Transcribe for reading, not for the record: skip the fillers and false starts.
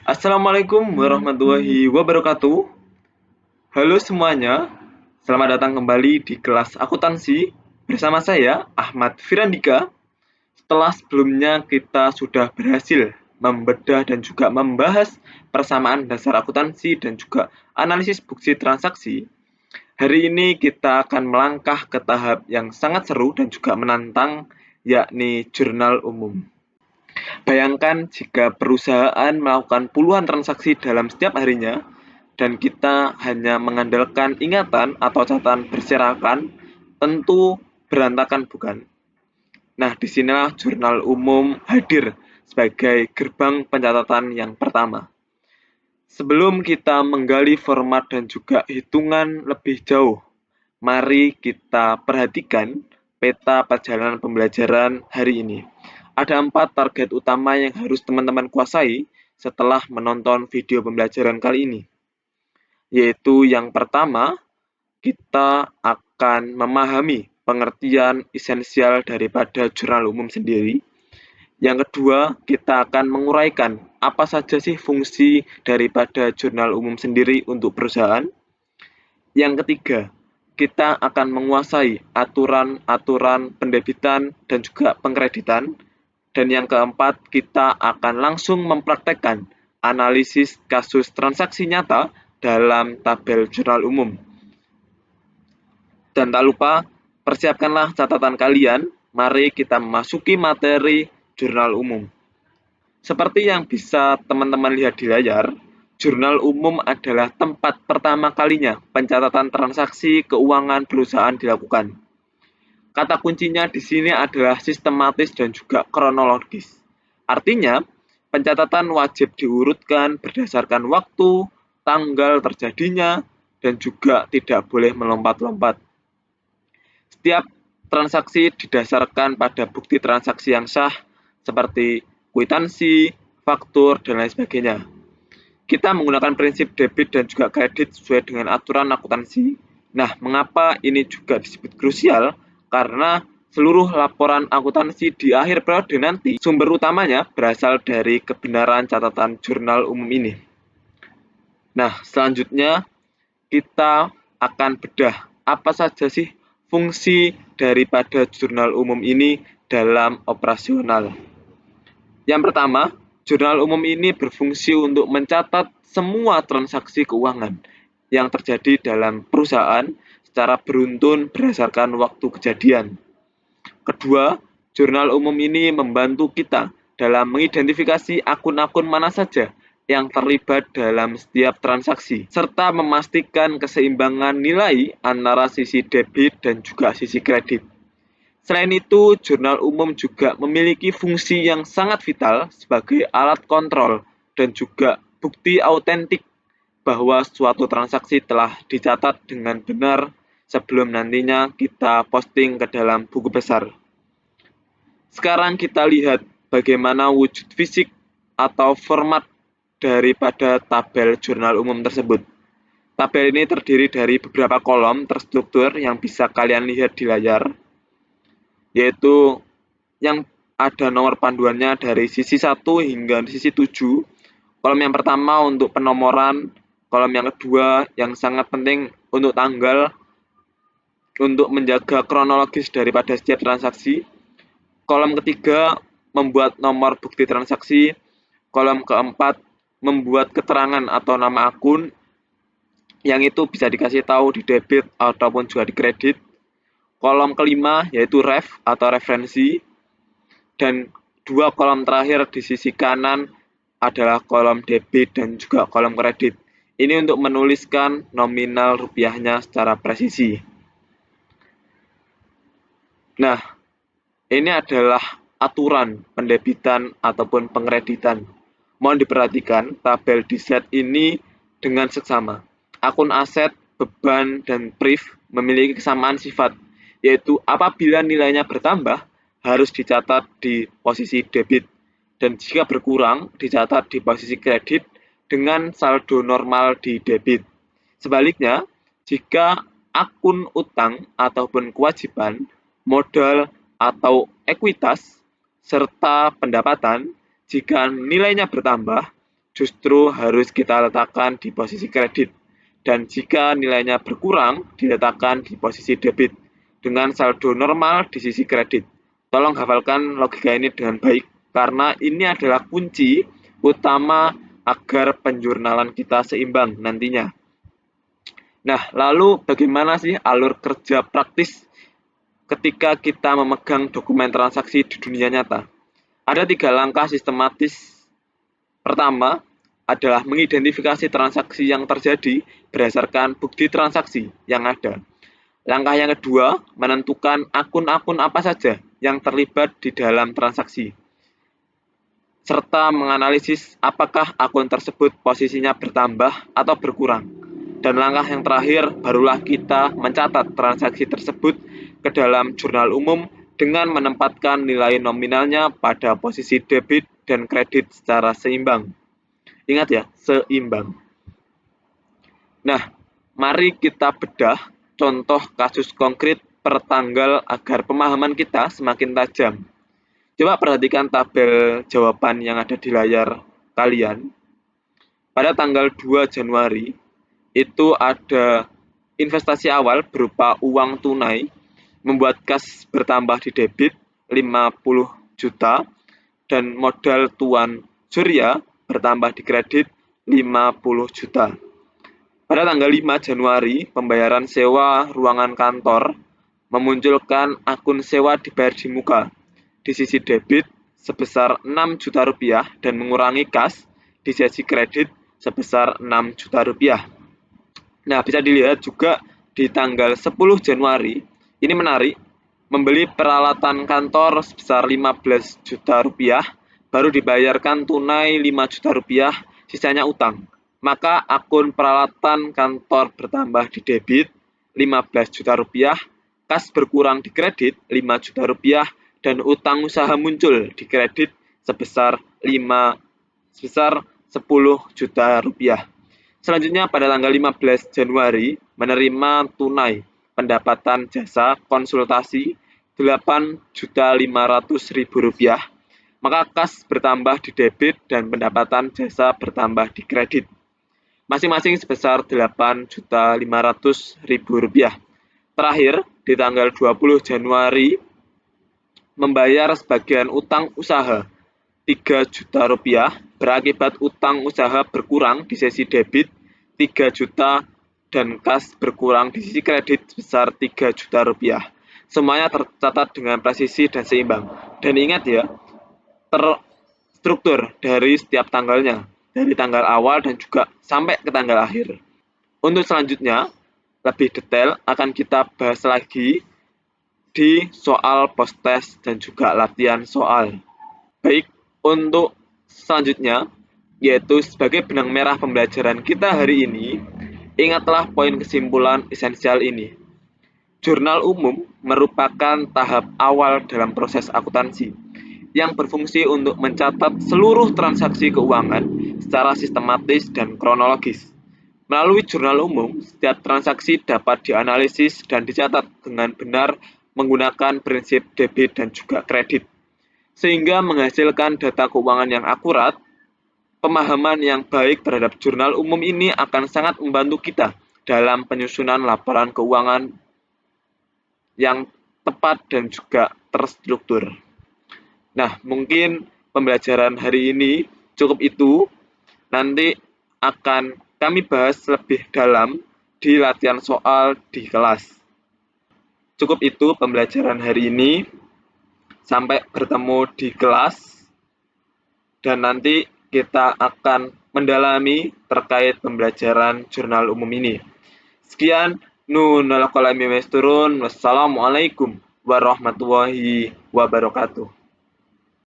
Assalamualaikum warahmatullahi wabarakatuh. Halo semuanya, selamat datang kembali di kelas akuntansi bersama saya Ahmad Firandika. Setelah sebelumnya kita sudah berhasil membedah dan juga membahas persamaan dasar akuntansi dan juga analisis bukti transaksi, hari ini kita akan melangkah ke tahap yang sangat seru dan juga menantang, yakni jurnal umum. Bayangkan jika perusahaan melakukan puluhan transaksi dalam setiap harinya, dan kita hanya mengandalkan ingatan atau catatan berserakan, tentu berantakan bukan? Nah, disinilah jurnal umum hadir sebagai gerbang pencatatan yang pertama. Sebelum kita menggali format dan juga hitungan lebih jauh, mari kita perhatikan peta perjalanan pembelajaran hari ini. Ada 4 target utama yang harus teman-teman kuasai setelah menonton video pembelajaran kali ini. Yaitu yang pertama, kita akan memahami pengertian esensial daripada jurnal umum sendiri. Yang kedua, kita akan menguraikan apa saja sih fungsi daripada jurnal umum sendiri untuk perusahaan. Yang ketiga, kita akan menguasai aturan-aturan pendebitan dan juga pengkreditan. Dan yang keempat, kita akan langsung mempraktekkan analisis kasus transaksi nyata dalam tabel jurnal umum. Dan tak lupa, persiapkanlah catatan kalian. Mari kita memasuki materi jurnal umum. Seperti yang bisa teman-teman lihat di layar, jurnal umum adalah tempat pertama kalinya pencatatan transaksi keuangan perusahaan dilakukan. Kata kuncinya di sini adalah sistematis dan juga kronologis. Artinya, pencatatan wajib diurutkan berdasarkan waktu, tanggal terjadinya, dan juga tidak boleh melompat-lompat. Setiap transaksi didasarkan pada bukti transaksi yang sah, seperti kwitansi, faktur, dan lain sebagainya. Kita menggunakan prinsip debit dan juga kredit sesuai dengan aturan akuntansi. Nah, mengapa ini juga disebut krusial? Karena seluruh laporan akuntansi di akhir periode nanti sumber utamanya berasal dari kebenaran catatan jurnal umum ini. Nah, selanjutnya kita akan bedah apa saja sih fungsi daripada jurnal umum ini dalam operasional. Yang pertama, jurnal umum ini berfungsi untuk mencatat semua transaksi keuangan yang terjadi dalam perusahaan secara beruntun berdasarkan waktu kejadian. Kedua, jurnal umum ini membantu kita dalam mengidentifikasi akun-akun mana saja yang terlibat dalam setiap transaksi, serta memastikan keseimbangan nilai antara sisi debit dan juga sisi kredit. Selain itu, jurnal umum juga memiliki fungsi yang sangat vital sebagai alat kontrol dan juga bukti autentik bahwa suatu transaksi telah dicatat dengan benar sebelum nantinya kita posting ke dalam buku besar. Sekarang kita lihat bagaimana wujud fisik atau format daripada tabel jurnal umum tersebut. Tabel ini terdiri dari beberapa kolom terstruktur yang bisa kalian lihat di layar, yaitu yang ada nomor panduannya dari sisi 1 hingga sisi 7. Kolom yang pertama untuk penomoran, kolom yang kedua yang sangat penting untuk tanggal, untuk menjaga kronologis daripada setiap transaksi. Kolom ketiga membuat nomor bukti transaksi. Kolom keempat membuat keterangan atau nama akun, yang itu bisa dikasih tahu di debit ataupun juga di kredit. Kolom kelima yaitu ref atau referensi. Dan 2 kolom terakhir di sisi kanan adalah kolom debit dan juga kolom kredit. Ini untuk menuliskan nominal rupiahnya secara presisi. Nah, ini adalah aturan pendebitan ataupun pengkreditan. Mohon diperhatikan, tabel di set ini dengan seksama. Akun aset, beban, dan priv memiliki kesamaan sifat, yaitu apabila nilainya bertambah, harus dicatat di posisi debit, dan jika berkurang, dicatat di posisi kredit dengan saldo normal di debit. Sebaliknya, jika akun utang ataupun kewajiban, modal atau ekuitas, serta pendapatan, jika nilainya bertambah, justru harus kita letakkan di posisi kredit. Dan jika nilainya berkurang, diletakkan di posisi debit dengan saldo normal di sisi kredit. Tolong hafalkan logika ini dengan baik, karena ini adalah kunci utama agar penjurnalan kita seimbang nantinya. Nah, lalu bagaimana sih alur kerja praktis ketika kita memegang dokumen transaksi di dunia nyata? Ada 3 langkah sistematis. Pertama, adalah mengidentifikasi transaksi yang terjadi berdasarkan bukti transaksi yang ada. Langkah yang kedua, menentukan akun-akun apa saja yang terlibat di dalam transaksi, serta menganalisis apakah akun tersebut posisinya bertambah atau berkurang. Dan langkah yang terakhir, barulah kita mencatat transaksi tersebut ke dalam jurnal umum dengan menempatkan nilai nominalnya pada posisi debit dan kredit secara seimbang. Ingat ya, seimbang. Nah, mari kita bedah contoh kasus konkret per tanggal agar pemahaman kita semakin tajam. Coba perhatikan tabel jawaban yang ada di layar kalian. Pada tanggal 2 Januari, itu ada investasi awal berupa uang tunai, membuat kas bertambah di debit 50 juta, dan modal Tuan Surya bertambah di kredit 50 juta. Pada tanggal 5 Januari, pembayaran sewa ruangan kantor memunculkan akun sewa dibayar di muka di sisi debit sebesar 6 juta rupiah dan mengurangi kas di sisi kredit sebesar 6 juta rupiah. Nah, bisa dilihat juga di tanggal 10 Januari, ini menarik, membeli peralatan kantor sebesar 15 juta rupiah, baru dibayarkan tunai 5 juta rupiah, sisanya utang. Maka akun peralatan kantor bertambah di debit 15 juta rupiah, kas berkurang di kredit 5 juta rupiah, dan utang usaha muncul di kredit sebesar 10 juta rupiah. Selanjutnya pada tanggal 15 Januari menerima tunai pendapatan jasa konsultasi 8.500.000 rupiah, maka kas bertambah di debit dan pendapatan jasa bertambah di kredit, masing-masing sebesar 8.500.000 rupiah. Terakhir, di tanggal 20 Januari membayar sebagian utang usaha 3 juta rupiah, berakibat utang usaha berkurang di sisi debit 3 juta dan kas berkurang di sisi kredit sebesar 3 juta rupiah. Semuanya tercatat dengan presisi dan seimbang. Dan ingat ya, terstruktur dari setiap tanggalnya, dari tanggal awal dan juga sampai ke tanggal akhir. Untuk selanjutnya, lebih detail akan kita bahas lagi di soal post-test dan juga latihan soal. Baik, untuk selanjutnya, yaitu sebagai benang merah pembelajaran kita hari ini, ingatlah poin kesimpulan esensial ini. Jurnal umum merupakan tahap awal dalam proses akuntansi yang berfungsi untuk mencatat seluruh transaksi keuangan secara sistematis dan kronologis. Melalui jurnal umum, setiap transaksi dapat dianalisis dan dicatat dengan benar menggunakan prinsip debit dan juga kredit, sehingga menghasilkan data keuangan yang akurat. Pemahaman yang baik terhadap jurnal umum ini akan sangat membantu kita dalam penyusunan laporan keuangan yang tepat dan juga terstruktur. Nah, mungkin pembelajaran hari ini cukup itu. Nanti akan kami bahas lebih dalam di latihan soal di kelas. Cukup itu pembelajaran hari ini. Sampai bertemu di kelas. Dan nanti kita akan mendalami terkait pembelajaran jurnal umum ini. Sekian, Wassalamualaikum warahmatullahi wabarakatuh.